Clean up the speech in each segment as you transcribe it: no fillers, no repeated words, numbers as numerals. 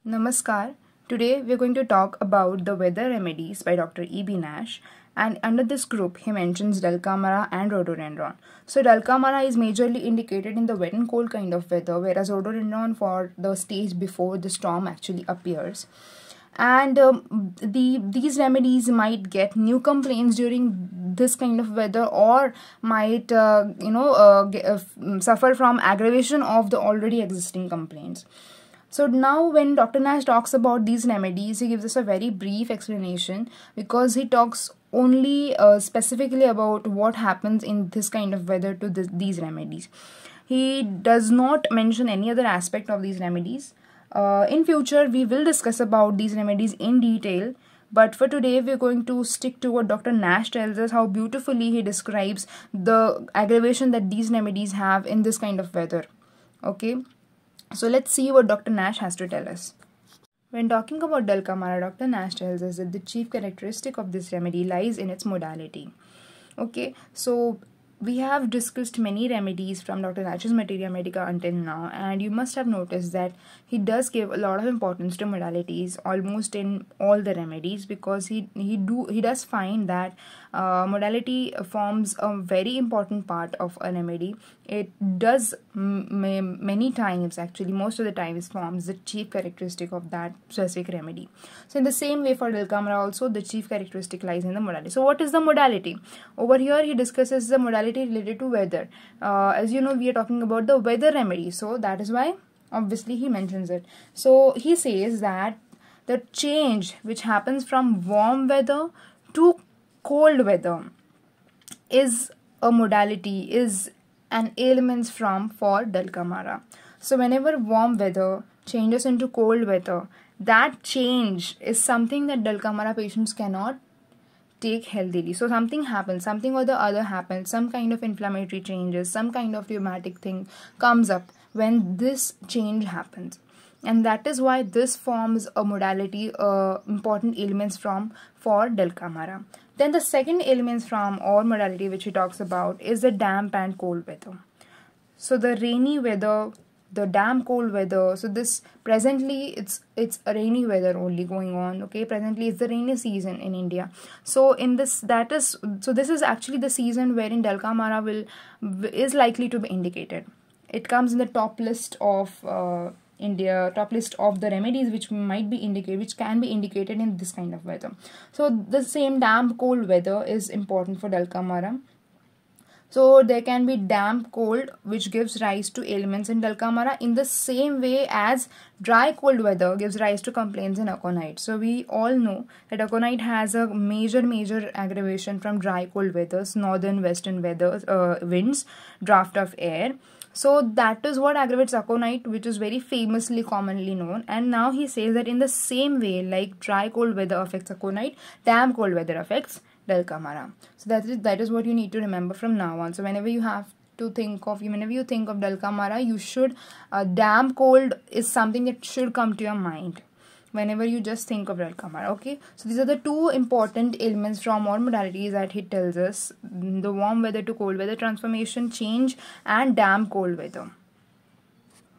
Namaskar. Today we are going to talk about the Weather Remedies by Dr. E.B. Nash, and under this group he mentions Dulcamara and Rhododendron. So Dulcamara is majorly indicated in the wet and cold kind of weather, whereas Rhododendron for the stage before the storm actually appears. And these remedies might get new complaints during this kind of weather, or might suffer from aggravation of the already existing complaints. So now when Dr. Nash talks about these remedies, he gives us a very brief explanation because he talks only specifically about what happens in this kind of weather to these remedies. He does not mention any other aspect of these remedies. In future, we will discuss about these remedies in detail. But for today, we're going to stick to what Dr. Nash tells us, how beautifully he describes the aggravation that these remedies have in this kind of weather. Okay. So let's see what Dr. Nash has to tell us. When talking about Dulcamara, Dr. Nash tells us that the chief characteristic of this remedy lies in its modality. Okay, so we have discussed many remedies from Dr. Nash's Materia Medica until now, and you must have noticed that he does give a lot of importance to modalities almost in all the remedies, because he does find that modality forms a very important part of a remedy. It does many times, actually most of the times, forms the chief characteristic of that specific remedy. So in the same way for Dulcamara also, the chief characteristic lies in the modality. So what is the modality? Over here he discusses the modality related to weather. As you know, we are talking about the weather remedy, so that is why obviously he mentions it. So he says that the change which happens from warm weather to cold weather is a modality, is an ailments for Dulcamara. So whenever warm weather changes into cold weather, that change is something that Dulcamara patients cannot take healthily. So something happens, something or the other happens, some kind of inflammatory changes, some kind of rheumatic thing comes up when this change happens. And that is why this forms a modality, important ailments for Dulcamara. Then the second ailments from or modality which he talks about is the damp and cold weather. So the rainy weather, the damp cold weather. So this presently it's a rainy weather only going on. Okay, presently it's the rainy season in India. So in this this is actually the season wherein Dulcamara is likely to be indicated. It comes in the top list of top list of the remedies which might be indicated, which can be indicated in this kind of weather. So the same damp cold weather is important for Dulcamara. So there can be damp cold which gives rise to ailments in Dulcamara in the same way as dry cold weather gives rise to complaints in aconite. So we all know that aconite has a major aggravation from dry cold weathers, northern western weathers, winds, draft of air. So that is what aggravates aconite, which is very famously commonly known. And now he says that in the same way, like dry cold weather affects aconite, damp cold weather affects Dulcamara. So that is what you need to remember from now on. So whenever you think of Dulcamara, you should damp cold is something that should come to your mind whenever you just think of Dulcamara. Okay, so these are the two important ailments from all modalities that he tells us: the warm weather to cold weather transformation change and damp cold weather.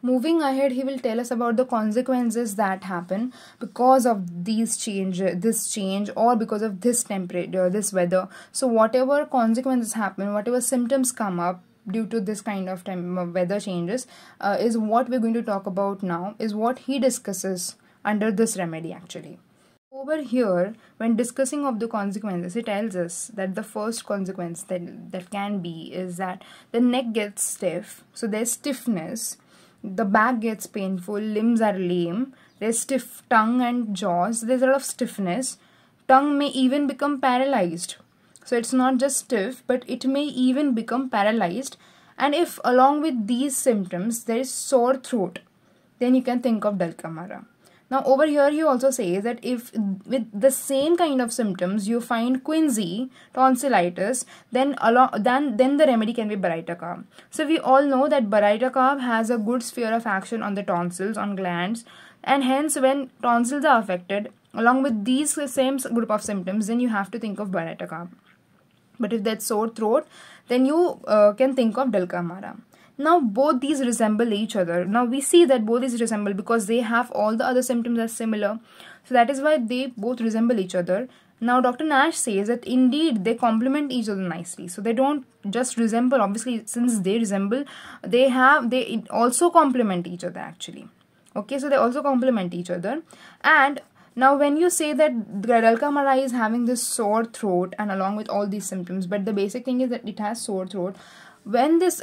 Moving ahead, he will tell us about the consequences that happen because of this change, or because of this temperature, this weather. So whatever consequences happen, whatever symptoms come up due to this kind of weather changes, is what we're going to talk about now, is what he discusses under this remedy actually. Over here, when discussing of the consequences, he tells us that the first consequence that can be is that the neck gets stiff, so there's stiffness, the back gets painful, limbs are lame, there's stiff tongue and jaws, there's a lot of stiffness, tongue may even become paralyzed. So it's not just stiff, but it may even become paralyzed. And if along with these symptoms there is sore throat, then you can think of Dulcamara. Now over here he also says that if with the same kind of symptoms you find quinsy, tonsillitis, then the remedy can be Baraita. So we all know that Baraita has a good sphere of action on the tonsils, on glands, and hence when tonsils are affected along with these same group of symptoms, then you have to think of Baraita. But if that's sore throat, then you can think of Dulcamara. Now both these resemble each other. Now we see that both these resemble because they have all the other symptoms are similar. So that is why they both resemble each other. Now Dr. Nash says that indeed they complement each other nicely. So they don't just resemble, obviously since they resemble, they also complement each other actually. Okay, so they also complement each other. And now when you say that Dulcamara is having this sore throat and along with all these symptoms, but the basic thing is that it has sore throat. When this,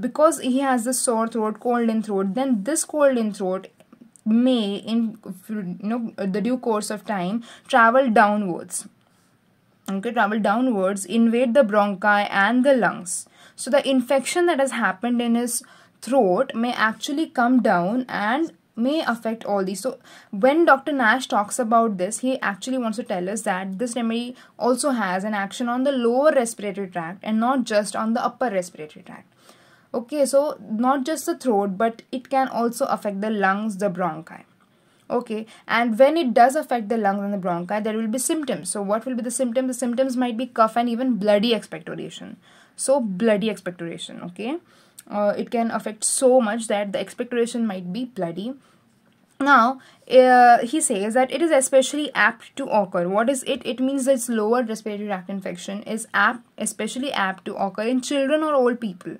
because he has this sore throat, cold in throat, then this cold in throat may, in the due course of time, travel downwards. Okay, travel downwards, invade the bronchi and the lungs. So the infection that has happened in his throat may actually come down and may affect all these. So when Dr. Nash talks about this, he actually wants to tell us that this remedy also has an action on the lower respiratory tract and not just on the upper respiratory tract. Okay, so not just the throat, but it can also affect the lungs, the bronchi. Okay, and when it does affect the lungs and the bronchi, there will be symptoms. So what will be the symptoms? The symptoms might be cough and even bloody expectoration. So bloody expectoration, okay. It can affect so much that the expectoration might be bloody. Now, he says that it is especially apt to occur. What is it? It means that lower respiratory tract infection is especially apt to occur in children or old people.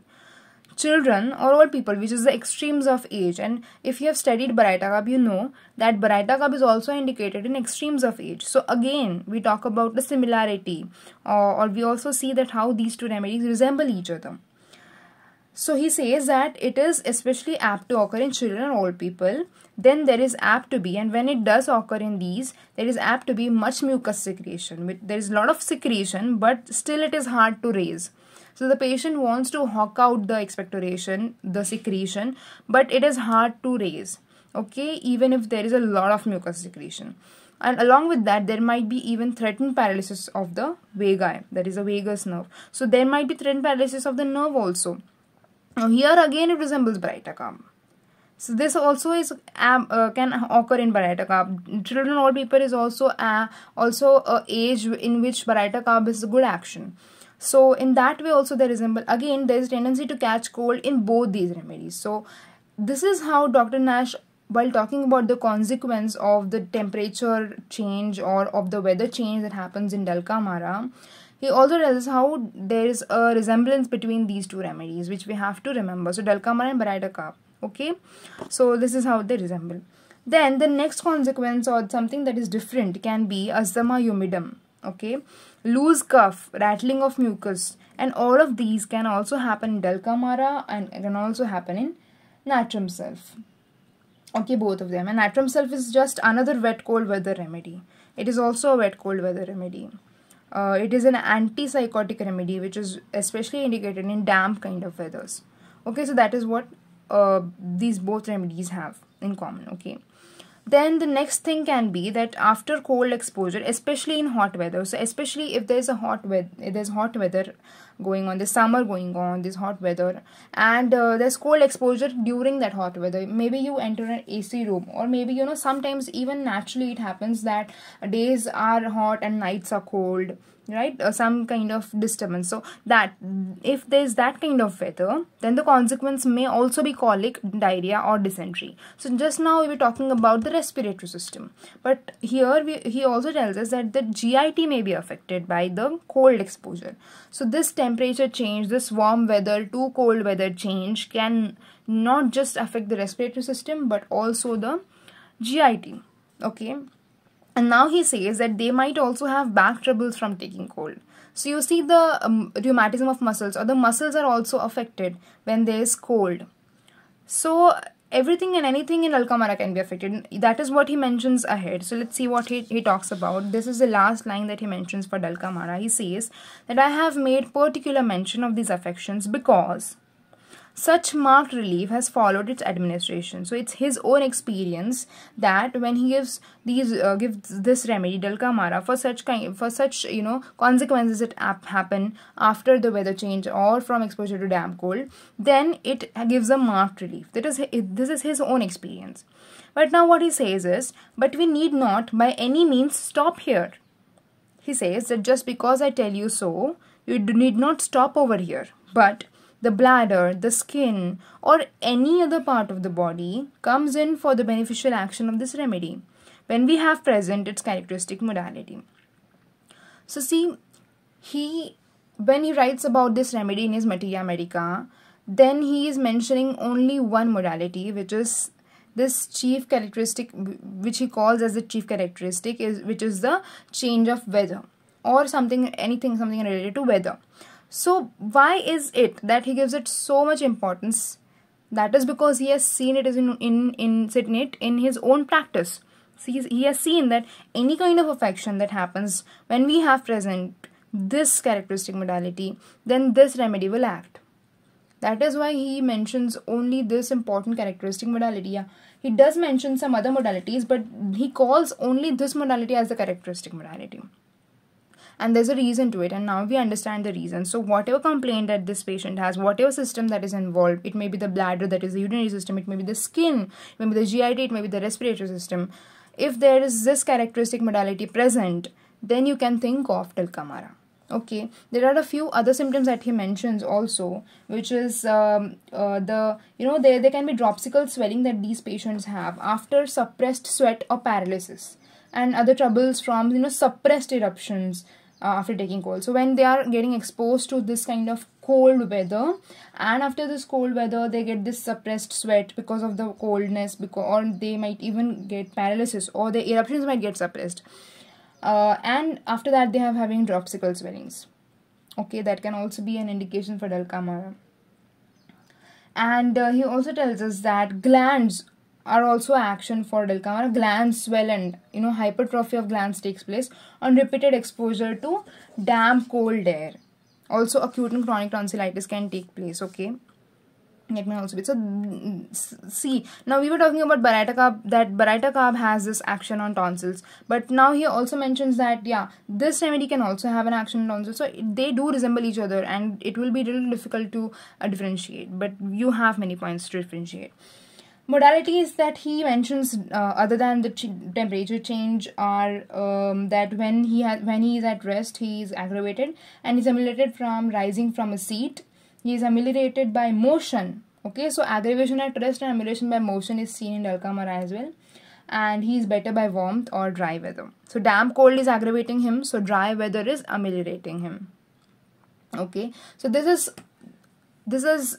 Children or old people, which is the extremes of age. And if you have studied Baraitacab, you know that Baraitacab is also indicated in extremes of age. So again, we talk about the similarity, or we also see that how these two remedies resemble each other. So he says that it is especially apt to occur in children or old people. Then there is apt to be, and when it does occur in these, there is apt to be much mucus secretion. There is a lot of secretion, but still it is hard to raise. So the patient wants to hawk out the expectoration, the secretion, but it is hard to raise. Okay, even if there is a lot of mucus secretion. And along with that, there might be even threatened paralysis of the vagi, that is a vagus nerve. So there might be threatened paralysis of the nerve also. Now here again it resembles Baraitacab. So this also is can occur in Baraitacab. Children or old people is also a age in which Baraitacab is a good action. So in that way also they resemble. Again, there is tendency to catch cold in both these remedies. So this is how Dr. Nash, while talking about the consequence of the temperature change or of the weather change that happens in Dulcamara, he also tells us how there is a resemblance between these two remedies, which we have to remember. So Dulcamara and Baraitacab. Okay, so this is how they resemble. Then the next consequence or something that is different can be asthma humidum. Okay, loose cough, rattling of mucus, and all of these can also happen in Dulcamara and can also happen in natrum self. Okay, both of them. And natrum self is just another wet cold weather remedy. It is also a wet cold weather remedy. It is an antipsychotic remedy which is especially indicated in damp kind of weathers. Okay, so that is what these both remedies have in common. Okay, then the next thing can be that after cold exposure, especially in hot weather, so especially if there's hot weather going on, the summer going on, this hot weather, and there's cold exposure during that hot weather. Maybe you enter an AC room, or maybe sometimes even naturally it happens that days are hot and nights are cold, right? Some kind of disturbance. So that if there's that kind of weather, then the consequence may also be colic, diarrhea, or dysentery. So just now we were talking about the respiratory system, but here he also tells us that the GIT may be affected by the cold exposure. So this temperature change, this warm weather to cold weather change can not just affect the respiratory system but also the GIT. Okay. And now he says that they might also have back troubles from taking cold. So you see the rheumatism of muscles, or the muscles are also affected when there is cold. So everything and anything in Dulcamara can be affected. That is what he mentions ahead. So let's see what he talks about. This is the last line that he mentions for Dulcamara. He says that I have made particular mention of these affections because such marked relief has followed its administration. So it's his own experience that when he gives this remedy Dulcamara for such consequences that happen after the weather change or from exposure to damp cold, then it gives a marked relief. This is his own experience. But now what he says is, but we need not by any means stop here. He says that just because I tell you so, you need not stop over here, but the bladder, the skin, or any other part of the body comes in for the beneficial action of this remedy when we have present its characteristic modality. So see, when he writes about this remedy in his Materia Medica, then he is mentioning only one modality, which is this chief characteristic, which he calls as the chief characteristic, which is the change of weather, or something related to weather. So why is it that he gives it so much importance? That is because he has seen it in his own practice. See, he has seen that any kind of affection that happens when we have present this characteristic modality, then this remedy will act. That is why he mentions only this important characteristic modality. Yeah, he does mention some other modalities, but he calls only this modality as the characteristic modality. And there's a reason to it, and now we understand the reason. So whatever complaint that this patient has, whatever system that is involved, it may be the bladder, that is the urinary system, it may be the skin, it may be the GIT, it may be the respiratory system. If there is this characteristic modality present, then you can think of Dulcamara. Okay, there are a few other symptoms that he mentions also, which is there can be dropsical swelling that these patients have after suppressed sweat or paralysis, and other troubles from suppressed eruptions after taking cold. So when they are getting exposed to this kind of cold weather, and after this cold weather they get this suppressed sweat because of the coldness, or they might even get paralysis, or the eruptions might get suppressed. And after that they have having dropsical swellings. Okay, that can also be an indication for Dulcamara. And he also tells us that glands are also action for Dulcamara. Glands swell, and hypertrophy of glands takes place on repeated exposure to damp cold air. Also acute and chronic tonsillitis can take place. Okay, it may also be. So see, now we were talking about Baryta carb, that Baryta carb has this action on tonsils, but now he also mentions that this remedy can also have an action on tonsils. So they do resemble each other, and it will be a little difficult to differentiate, but you have many points to differentiate. Modalities that he mentions other than the temperature change are that when he is at rest, he is aggravated and is ameliorated from rising from a seat. He is ameliorated by motion. Okay, so aggravation at rest and amelioration by motion is seen in Dulcamara as well. And he is better by warmth or dry weather. So damp cold is aggravating him, so dry weather is ameliorating him. Okay, so this is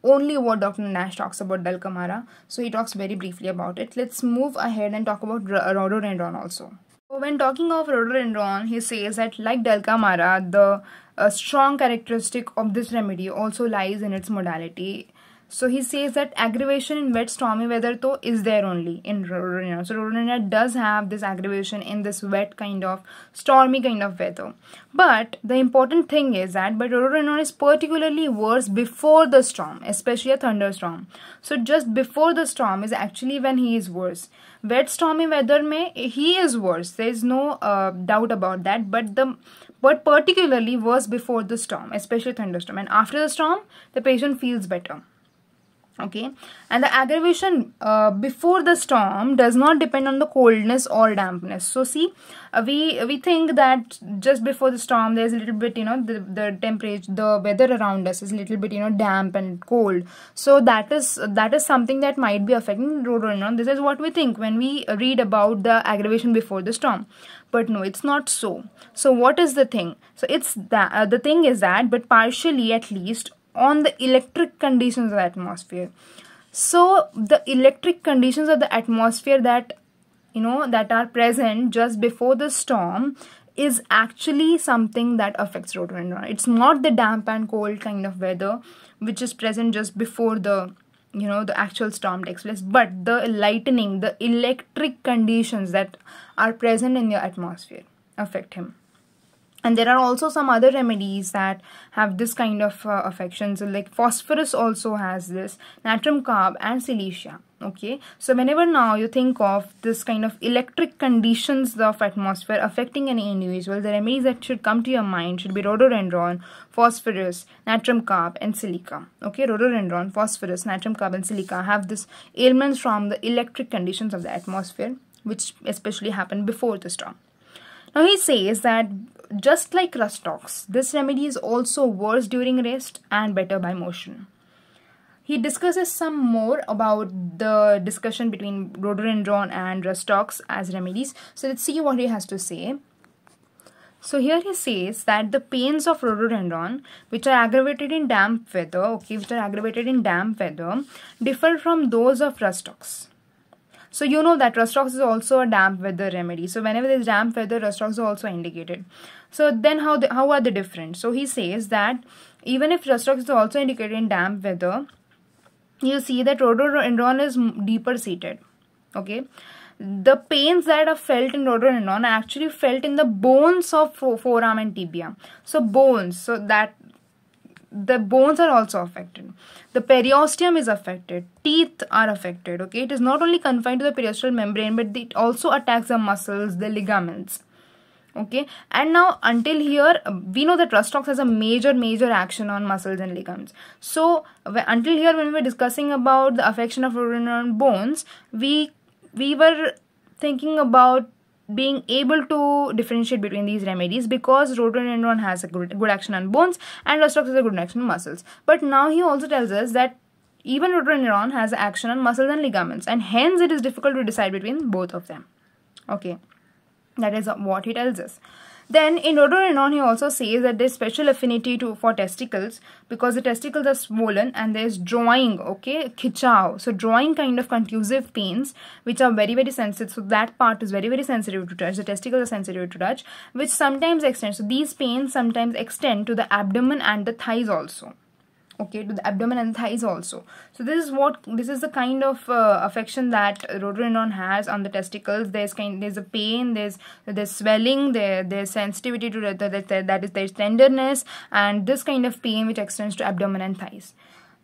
only what Dr. Nash talks about Dulcamara. So he talks very briefly about it. Let's move ahead and talk about Rhododendron also. So when talking of Rhododendron, he says that like Dulcamara, the strong characteristic of this remedy also lies in its modality. So he says that aggravation in wet stormy weather though is there only in Rhododendron. So Rhododendron does have this aggravation in this wet kind of stormy kind of weather. But the important thing is that Rhododendron is particularly worse before the storm, especially a thunderstorm. So just before the storm is actually when he is worse. Wet stormy weather he is worse. There is no doubt about that. But particularly worse before the storm, especially thunderstorm. And after the storm, the patient feels better. Okay, and the aggravation before the storm does not depend on the coldness or dampness. So see, we think that just before the storm there is a little bit the temperature, the weather around us is a little bit damp and cold. So that is something that might be affecting Rhododendron. This is what we think when we read about the aggravation before the storm. But no, it's not so. So what is the thing? So it's that the thing is that, but partially at least, on the electric conditions of the atmosphere. So the electric conditions of the atmosphere that that are present just before the storm is actually something that affects Rhododendron. It's not the damp and cold kind of weather which is present just before the the actual storm takes place, but the lightning, the electric conditions that are present in the atmosphere affect him. And there are also some other remedies that have this kind of affections, like phosphorus also has this, natrium carb and silesia. Okay, so whenever now you think of this kind of electric conditions of atmosphere affecting any individual, the remedies that should come to your mind should be Rhododendron, phosphorus, natrium carb and silica. Okay, Rhododendron, phosphorus, natrium carb and silica have this ailments from the electric conditions of the atmosphere, which especially happen before the storm. Now he says that just like Rustox, this remedy is also worse during rest and better by motion. He discusses some more about the discussion between Rhododendron and Rustox as remedies. So let's see what he has to say. So here he says that the pains of Rhododendron, which are aggravated in damp weather, differ from those of Rustox. So you know that Rustox is also a damp weather remedy. So whenever there is damp weather, Rustox is also indicated. So then how are they different? So he says that even if Rustox is also indicated in damp weather, you see that Rhododendron is deeper seated. Okay. The pains that are felt in Rhododendron are actually felt in the bones of forearm and tibia. So bones, so that the bones are also affected. The periosteum is affected. Teeth are affected. Okay, it is not only confined to the periosteal membrane, but it also attacks the muscles, the ligaments. Okay, and now until here we know that Rustox has a major action on muscles and ligaments. So until here, when we were discussing about the affection of Rhododendron bones, we were thinking about being able to differentiate between these remedies because Rhododendron has a good action on bones and Rustox has a good action on muscles. But now he also tells us that even Rhododendron has action on muscles and ligaments, and hence it is difficult to decide between both of them. Okay, that is what he tells us. Then in Rhododendron, he also says that there is special affinity for testicles because the testicles are swollen and there is drawing, okay, khichao. So drawing kind of contusive pains which are very sensitive. So that part is very sensitive to touch. The testicles are sensitive to touch, which sometimes extend. So these pains sometimes extend to the abdomen and the thighs also. Okay, to the abdomen and thighs also. So this is the kind of affection that Rhododendron has on the testicles. There's a pain, there's swelling, there's sensitivity to there's tenderness, and this kind of pain which extends to abdomen and thighs.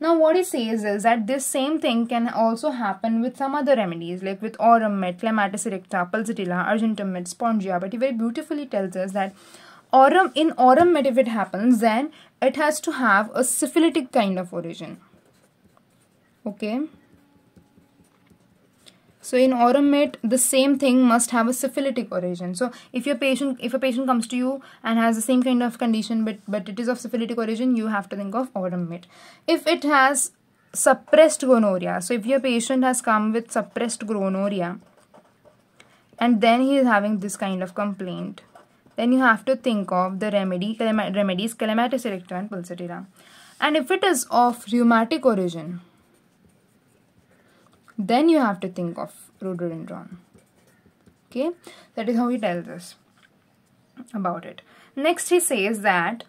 Now what he says is that this same thing can also happen with some other remedies, like with aurum met, clematis erecta, pulsatilla, argentum met, spongia. But he very beautifully tells us that in aurum met, if it happens, then it has to have a syphilitic kind of origin. Okay. So in aurum met, the same thing must have a syphilitic origin. So if a patient comes to you and has the same kind of condition, but it is of syphilitic origin, you have to think of aurum met. If it has suppressed gonorrhea, so if your patient has come with suppressed gonorrhea and then he is having this kind of complaint, then you have to think of the remedies clematis erecta and pulsatilla. And if it is of rheumatic origin, then you have to think of Rhododendron. Okay, that is how he tells us about it. Next he says that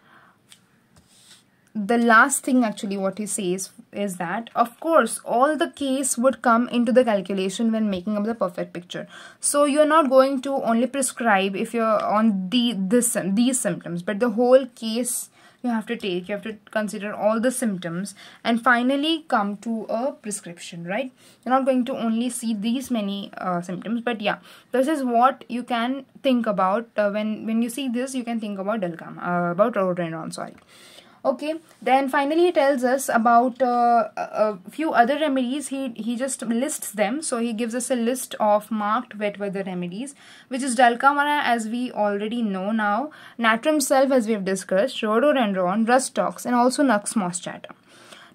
the last thing actually what he says is that of course all the case would come into the calculation when making up the perfect picture. So you're not going to only prescribe if you're on these symptoms, but the whole case you have to consider all the symptoms and finally come to a prescription, right? You're not going to only see these many symptoms, but yeah, this is what you can think about when you see this. You can think about about Rhododendron, sorry. Okay, then finally he tells us about a few other remedies. He just lists them. So he gives us a list of marked wet weather remedies, which is Dulcamara, as we already know now, Natrum self, as we have discussed, Rhododendron, Rustox, and also Nux moschata.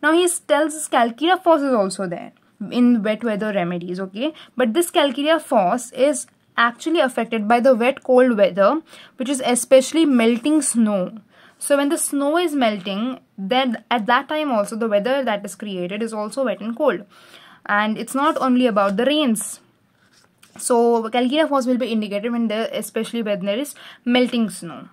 Now he tells us Calcarea phos is also there in wet weather remedies, okay, but this Calcarea phos is actually affected by the wet cold weather, which is especially melting snow. So when the snow is melting, then at that time also the weather that is created is also wet and cold. And it's not only about the rains. So Calcarea phos will be indicated especially when there is melting snow.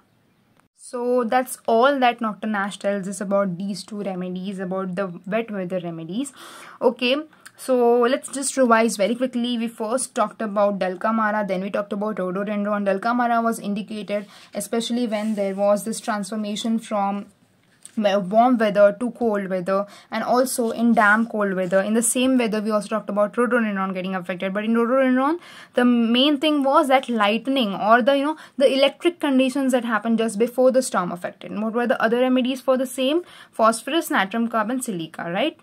So that's all that Dr. Nash tells us about these two remedies, about the wet weather remedies. Okay. So let's just revise very quickly. We first talked about Dulcamara, then we talked about Rhododendron. Dulcamara was indicated especially when there was this transformation from warm weather to cold weather, and also in damp cold weather. In the same weather, we also talked about Rhododendron getting affected. But in Rhododendron, the main thing was that lightning or the electric conditions that happened just before the storm affected. And what were the other remedies for the same? Phosphorus, natrum, carbon, silica, right?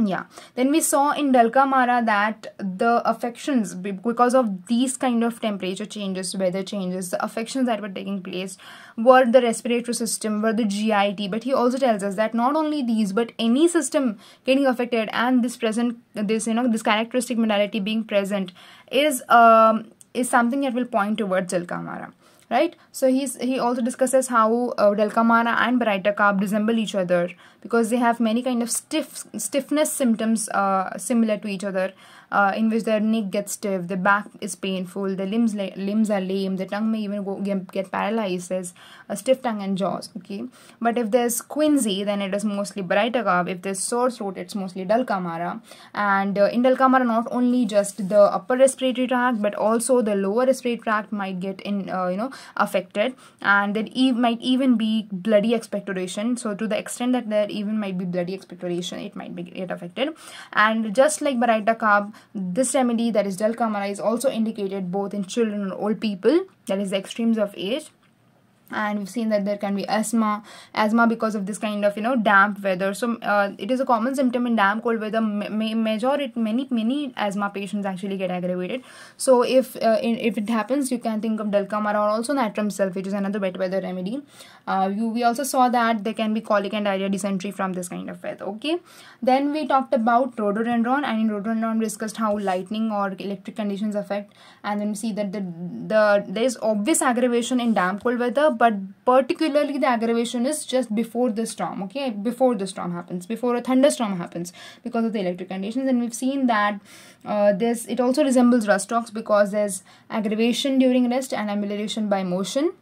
Yeah, then we saw in Dulcamara that the affections, because of these kind of temperature changes, weather changes, the affections that were taking place were the respiratory system, were the GIT. But he also tells us that not only these, but any system getting affected, and this characteristic modality being present is something that will point towards Dulcamara. Right, so he also discusses how Dulcamara and Baraita resemble each other because they have many kind of stiffness symptoms similar to each other, in which their neck gets stiff, the back is painful, the limbs are lame, the tongue may even get paralyzed, there's a stiff tongue and jaws. Okay, but if there's quinsy, then it is mostly Baraita. If there's sore throat, it's mostly Dulcamara. And in Dulcamara, not only just the upper respiratory tract, but also the lower respiratory tract might get affected, and there might even be bloody expectoration. So to the extent that there even might be bloody expectoration, it might get affected. And just like Baraita, this remedy, that is Dulcamara, is also indicated both in children and old people, that is the extremes of age. And we've seen that there can be asthma because of this kind of damp weather. So it is a common symptom in damp cold weather. Many asthma patients actually get aggravated. So if it happens, you can think of Dulcamara, or also natrum self, which is another wet weather remedy. We also saw that there can be colic and diarrhea, dysentery from this kind of weather. Okay, then we talked about rhododendron, and in rhododendron we discussed how lightning or electric conditions affect. And then we see that there is obvious aggravation in damp cold weather, but particularly the aggravation is just before the storm. Okay, before the storm happens, before a thunderstorm happens, because of the electric conditions. And we've seen that it also resembles rust rocks because there's aggravation during rest and amelioration by motion.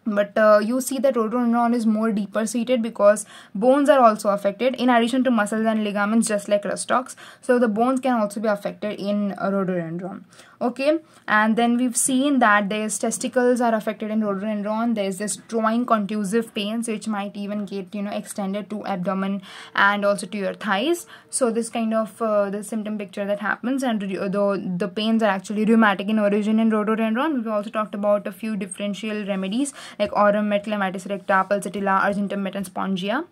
But you see that rhododendron is more deeper seated because bones are also affected in addition to muscles and ligaments, just like rust rocks. So the bones can also be affected in rhododendron. Okay, and then we've seen that there's testicles are affected in rhododendron. There's this drawing contusive pains which might even get extended to abdomen and also to your thighs. So this kind of the symptom picture that happens, and the pains are actually rheumatic in origin in rhododendron. We've also talked about a few differential remedies like aurum met, clematis recta, pulsatilla, argentum met, and spongia,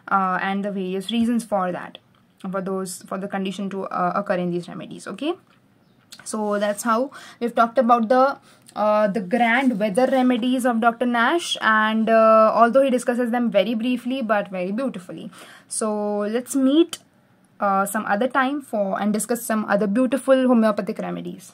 and the various reasons for that, for the condition to occur in these remedies. Okay, so that's how we've talked about the grand weather remedies of Dr. Nash, and although he discusses them very briefly but very beautifully. So let's meet some other time and discuss some other beautiful homeopathic remedies.